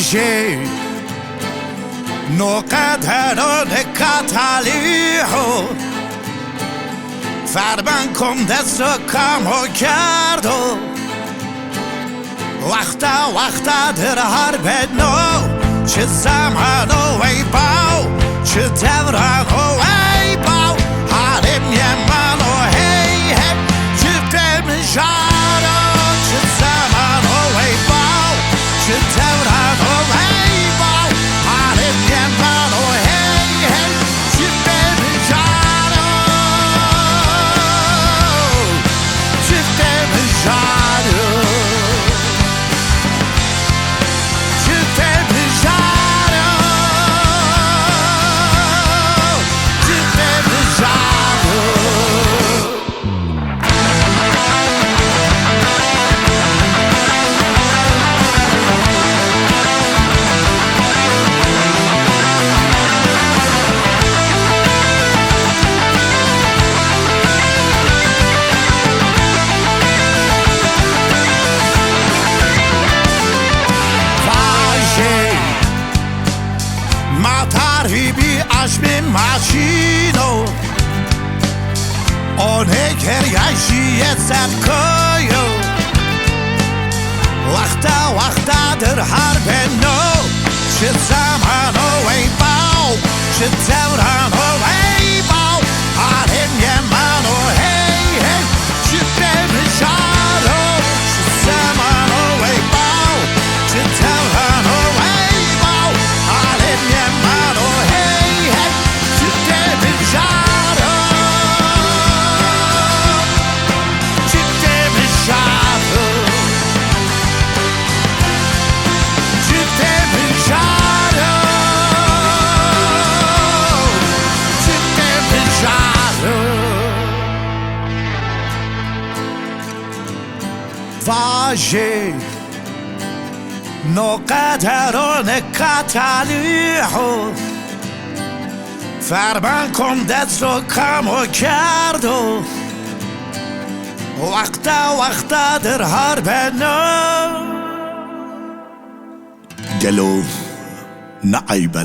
واژه نو قدر و nika talîh فرمان کن دست رو کم و کرdo وقتا در هر بنو چه زمان و eybê چه dewran و eybê hale'm yeman و hey cîfê jahr çe zeman و eybê çe dewran و eybê hale'm yeman و hey cîfê jahr cîfê jahr aşmê çino anegêryay şîye serkoyo وقتا her beno çe zeman o eybê çe dewran o eybê hale'm yeman o hey cîfê jahr çe zeman o eybê çe dewran o eybê hale'm yeman o واژه نو قدر و nika talîh فرمان کن دست رو کم و kerdo وقتا در هر beno gelo نه eybê